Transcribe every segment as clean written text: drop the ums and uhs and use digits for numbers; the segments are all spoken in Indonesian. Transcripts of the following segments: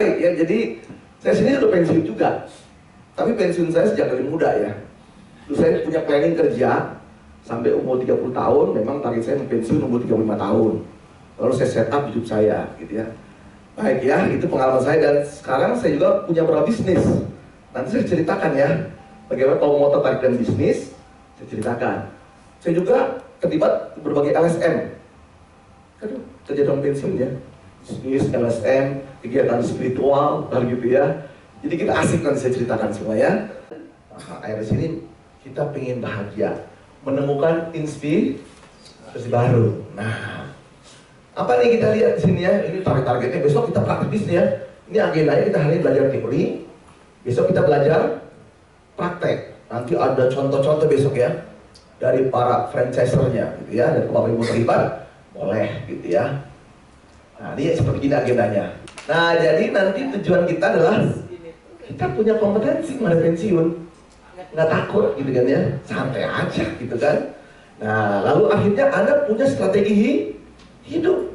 Ya, jadi saya sendiri udah pensiun juga, tapi pensiun saya sejak dari muda ya. Terus saya punya planning kerja sampai umur 30 tahun, memang target saya pensiun umur 35 tahun. Lalu saya set up hidup saya, gitu ya. Baik ya, itu pengalaman saya, dan sekarang saya juga punya beberapa bisnis. Nanti saya ceritakan ya, bagaimana kalau mau tertarik dengan bisnis, saya ceritakan. Saya juga terlibat berbagai LSM. Aduh, kerja dalam pensiun ya. Bisnis, LSM, kegiatan spiritual, gitu ya. Jadi kita asik nanti saya ceritakan semua ya. Akhirnya sini kita pengen bahagia, menemukan inspirasi baru. Nah, apa nih kita lihat di sini ya? Ini targetnya besok kita praktek bisnis ya. Ini agendanya kita hari ini belajar teori, besok kita belajar praktek. Nanti ada contoh-contoh besok ya dari para franchisernya, gitu ya. Dan Bapak Ibu terlibat, boleh, gitu ya. Nah, ini seperti ini agendanya. Nah, jadi nanti tujuan kita adalah kita punya kompetensi pada pensiun, nggak takut, gitu kan ya, santai aja, gitu kan. Nah, lalu akhirnya Anda punya strategi hidup.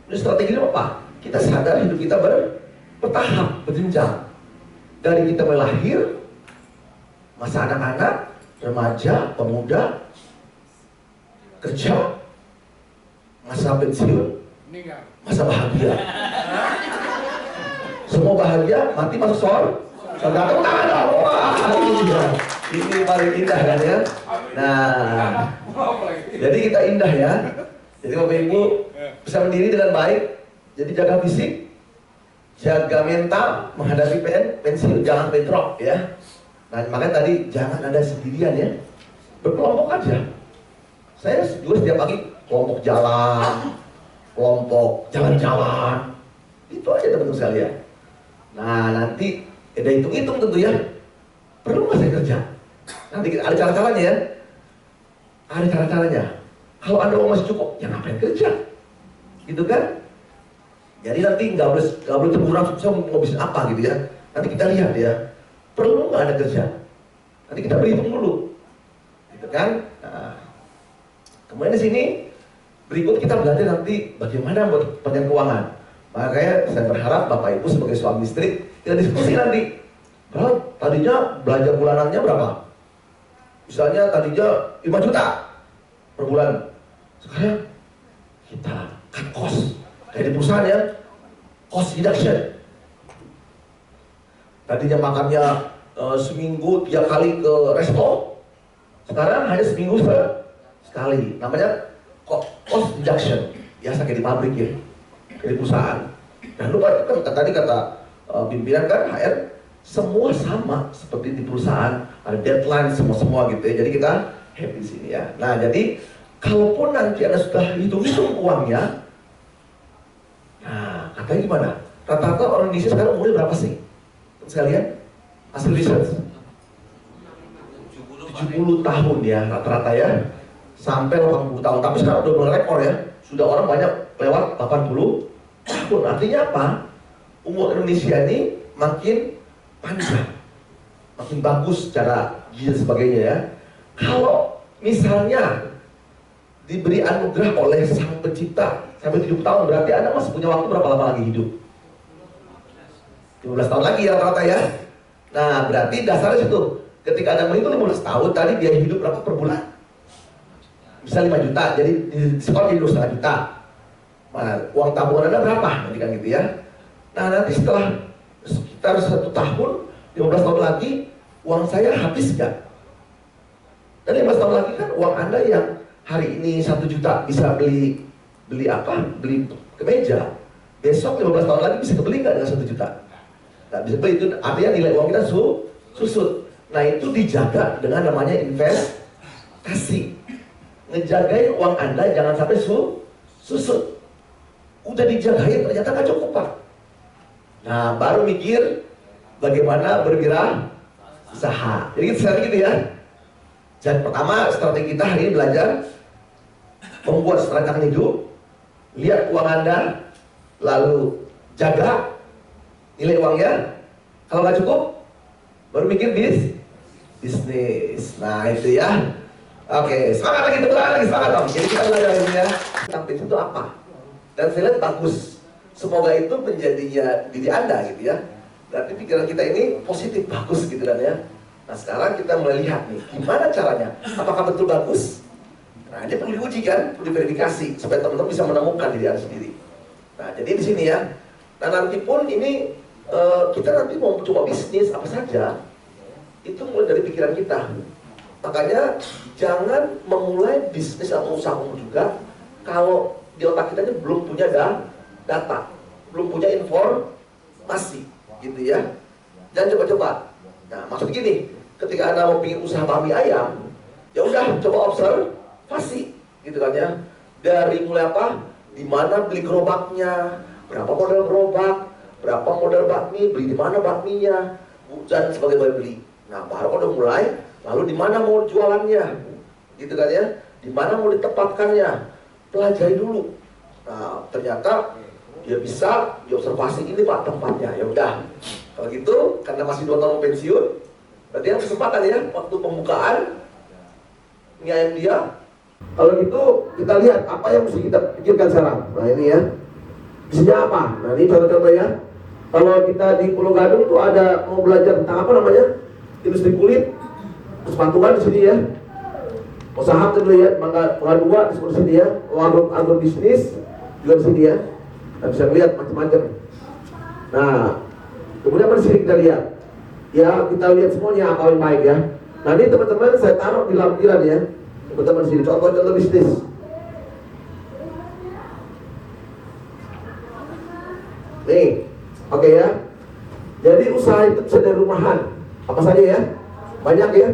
Punya strategi hidup apa? Kita sadar hidup kita bertahap, berjenjang. Dari kita mulai lahir, masa anak-anak, remaja, pemuda, kerja, masa pensiun, masa bahagia. Semua bahagia, mati masuk surga. Tepuk tangan dong. Wah, ini paling indah kan ya. Nah, jadi kita indah ya. Jadi Bapak Ibu bisa berdiri dengan baik. Jadi jaga fisik, jaga mental, menghadapi pensiun, jangan bentrok ya. Nah, makanya tadi jangan ada sendirian ya. Berkelompok aja. Saya juga setiap pagi kelompok jalan, kelompok jalan-jalan, itu aja teman-teman sekalian. Nah, nanti ada hitung-hitung tentu ya, perlu nggak saya kerja? Nanti ada cara-caranya ya, ada cara-caranya. Kalau Anda masih cukup, ya ngapain kerja? Gitu kan? Jadi nanti nggak boleh terkurang, saya mau bisnis apa gitu ya. Nanti kita lihat ya, perlu nggak ada kerja? Nanti kita berhitung dulu, gitu kan? Nah, kemudian di sini berikut kita belajar nanti bagaimana buat perencanaan keuangan. Makanya saya berharap Bapak Ibu sebagai suami istri kita diskusi nanti. Berapa? Tadinya belanja bulanannya berapa? Misalnya tadinya 5 juta per bulan. Sekarang kita cut cost. Kayak di perusahaan ya, cost reduction. Tadinya makannya seminggu 3 kali ke resto, sekarang hanya seminggu sekali. Namanya cost reduction. Biasa kayak di pabrik ya, kayak di perusahaan. Dan lupa kan tadi kata pimpinan kan HR, semua sama seperti di perusahaan, ada deadline semua gitu ya. Jadi kita happy di sini ya. Nah, jadi kalaupun nanti Anda sudah hitung-hitung uangnya, nah katanya gimana? Rata-rata orang Indonesia sekarang umurnya berapa sih? Sekalian hasil research 70 tahun ya rata-rata ya, sampai 80 tahun. Tapi sekarang udah mulai rekor ya, sudah orang banyak lewat 80 tahun. Artinya apa? Umur Indonesia ini makin panjang, makin bagus secara gizi dan sebagainya ya. Kalau misalnya diberi anugerah oleh Sang Pencipta sampai 70 tahun, berarti Anda masih punya waktu berapa lama lagi hidup? 15 tahun lagi ya rata-rata ya. Nah, berarti dasarnya situ. Ketika Anda menghitung 15 tahun, tadi biaya hidup berapa per bulan? Bisa 5 juta, jadi di sekolah jadi 2,5 juta. Nah, uang tabungan Anda berapa? Nanti kan gitu ya. Nah, nanti setelah sekitar 1 tahun, 15 tahun lagi, uang saya habis nggak? Dan 15 tahun lagi kan uang Anda yang hari ini 1 juta bisa beli apa? Beli kemeja. Besok 15 tahun lagi bisa kebeli nggak dengan 1 juta? Nggak bisa beli, itu artinya nilai uang kita susut. Nah, itu dijaga dengan namanya investasi. Ngejagain uang Anda jangan sampai susut. Udah dijagain ternyata nggak cukup Pak. Nah, baru mikir bagaimana berwirausaha. Jadi strategi gitu ya. Dan pertama strategi kita hari ini belajar membuat strategi hidup. Lihat uang Anda, lalu jaga nilai uangnya. Kalau nggak cukup, baru mikir bisnis. Nah, itu ya. Oke, semangat lagi, semangat dong. Jadi kita belajar ini ya. Tentang bisnis itu apa? Dan saya lihat bagus. Semoga itu menjadinya diri Anda gitu ya. Berarti pikiran kita ini positif, bagus gitu kan ya. Nah sekarang kita mulai lihat nih, gimana caranya? Apakah betul bagus? Nah ini perlu diuji kan, perlu diverifikasi supaya teman-teman bisa menemukan diri Anda sendiri. Nah jadi di sini ya. Nah nanti pun ini kita nanti mau coba bisnis apa saja, itu mulai dari pikiran kita. Makanya jangan memulai bisnis atau usaha juga kalau di otak kita ini belum punya data, belum punya informasi, gitu ya. Jangan coba-coba. Nah, maksud gini, ketika Anda mau bikin usaha bakmi ayam, ya udah coba observasi, gitu kan ya. Dari mulai apa? Di mana beli gerobaknya, berapa model gerobak, berapa model bakmi, beli di mana bakminya, dan sebagai beli. Nah, baru udah mulai, lalu di mana mau jualannya, gitu kan ya. Di mana mau ditempatkannya, pelajari dulu. Nah, ternyata dia bisa diobservasi, ini Pak tempatnya. Ya udah, kalau gitu karena masih 2 tahun pensiun, berarti yang kesempatan ya waktu pembukaan ini ayam dia. Kalau gitu kita lihat apa yang mesti kita pikirkan sekarang. Nah ini ya, isinya apa? Nah ini contoh-contoh ya. Kalau kita di Pulau Gadung tuh ada mau belajar tentang apa namanya, industri kulit, sepatuan di sini ya. Usaha dulu ya, Mangga 2 di sini ya, agrobisnis juga di sini ya. Nah, bisa lihat macam-macam. Nah, kemudian di sini kita lihat, ya kita lihat semuanya apa yang baik ya. Nah ini teman-teman saya taruh di lampiran ya, teman-teman di sini contoh-contoh bisnis. Nih, oke ya. Jadi usaha itu bisa dari rumahan, apa saja ya, banyak ya.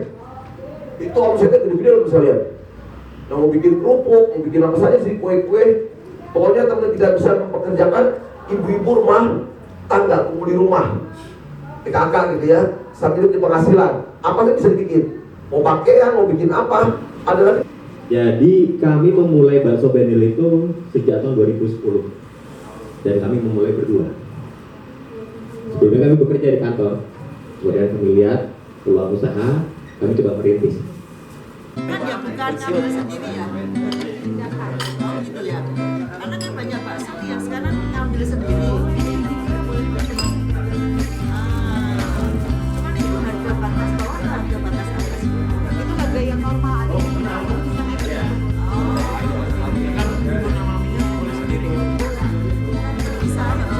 Itu omsetnya gede-gede lo bisa lihat. Nah mau bikin kerupuk, mau bikin apa saja sih, kue-kue. Pokoknya teman-teman tidak bisa mempekerjakan ibu-ibu rumah tangga, tunggu di rumah, PKK gitu ya, sambil di penghasilan. Apa sih bisa dibikin? Mau pakaian, mau bikin apa? Ada lagi. Jadi kami memulai bakso Benil itu sejak tahun 2010 dan kami memulai berdua. Sebelumnya kami bekerja di kantor, kemudian kami lihat peluang usaha, kami coba merintis. Kan ya bukan ngambil sendiri ya, oh gitu ya, karena kan banyak bakso yang sekarang ngambil sendiri. Cuman itu harga batas bawah atau harga batas atas? Itu harga yang normal aja. Bisa ya.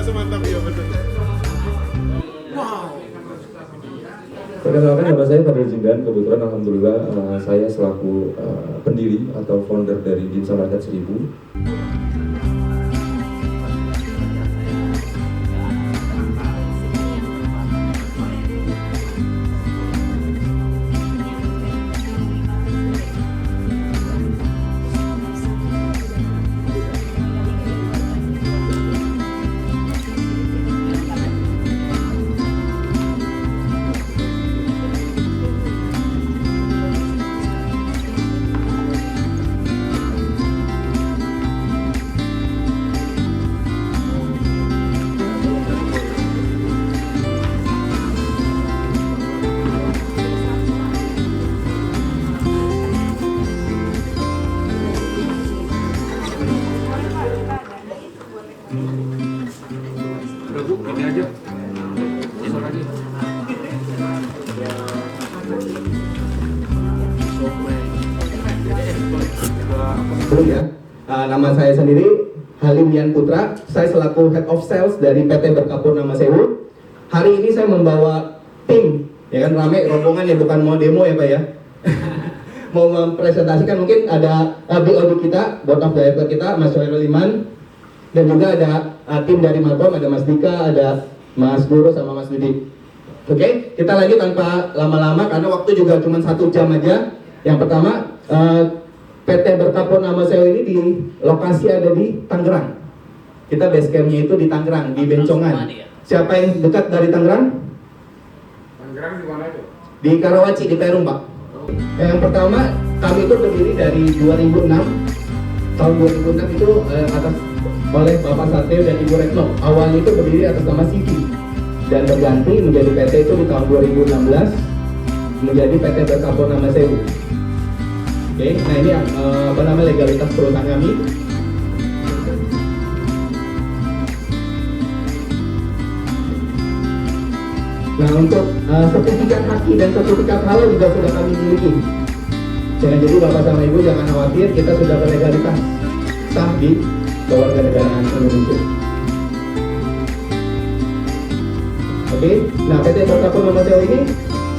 Mantap ya betul. Perkenalkan nama saya Fadil Jindan, kebetulan alhamdulillah saya selaku pendiri atau founder dari Dimsum Market 1000. Ya. Nama saya sendiri Halim Yan Putra, saya selaku Head of Sales dari PT Berkapur Nama Sewu. Hari ini saya membawa tim, ya kan, rame rombongan ya, bukan mau demo ya Pak ya. Mau mempresentasikan, mungkin ada BOD kita, Board of Director kita, Mas Sohairul Iman, dan juga ada tim dari Malbom, ada Mas Dika, ada Mas Guru sama Mas Didi. Oke, kita lagi tanpa lama-lama karena waktu juga cuma 1 jam aja. Yang pertama, PT Berkapur Nama Sewu ini di lokasi ada di Tangerang. Kita base campnya itu di Tangerang, di Bencongan. Siapa yang dekat dari Tangerang? Tangerang di mana itu? Di Karawaci, di Perum, Pak. Yang pertama, kami itu berdiri dari 2006. Tahun 2006 itu atas oleh Bapak Satrio dan Ibu Retno. Awalnya itu berdiri atas nama CV dan berganti menjadi PT itu di tahun 2016 menjadi PT Berkapur Nama Sewu. Oke, nah ini apa nama legalitas perusahaan kami. Nah untuk sertifikat haki dan sertifikat halal juga sudah kami miliki. Jadi Bapak sama Ibu jangan khawatir, kita sudah berlegalitas sah di kewarganegaraan Indonesia. Oke, nah PT Berkapur Nama Sewu ini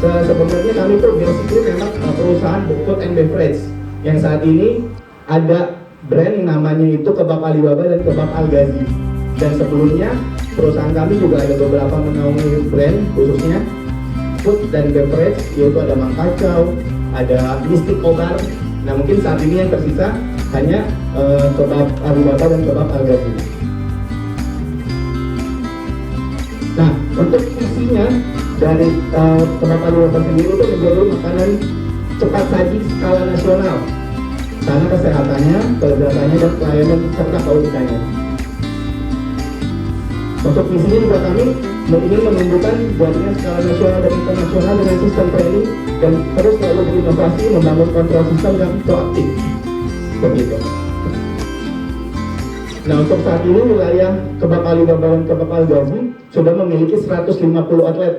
sebenarnya kami tuh basically memang perusahaan food and beverage yang saat ini ada brand yang namanya itu Kebab Alibaba dan Kebab Al Ghazi. Dan sebelumnya perusahaan kami juga ada beberapa menaungi brand khususnya food dan beverage, yaitu ada Mang Kacau, ada Mistik Obar. Nah mungkin saat ini yang tersisa hanya Kebab Alibaba dan Kebab Al Ghazi. Nah untuk isinya dari Kebab Alibaba sendiri itu menjadi makanan cepat saji skala nasional karena kesehatannya, kelezatannya dan pelayanan serta keunikannya. Untuk misinya juga kami ingin menumbuhkan jaringan skala nasional dan internasional dengan sistem training dan terus selalu berinovasi membangun kontrol sistem yang proaktif. Begitu. Nah untuk saat ini wilayah Kebab Alibaba dan Kebab Al Ghazi sudah memiliki 150 atlet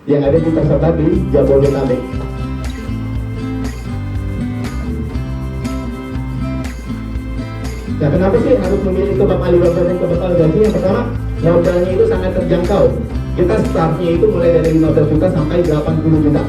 yang ada di tersebar di Jabodetabek. Nah kenapa sih harus memilih Kebab Alibaba dan Kebab Al Ghazi? Yang pertama, modalnya itu sangat terjangkau. Kita startnya itu mulai dari 15 juta sampai 80 juta.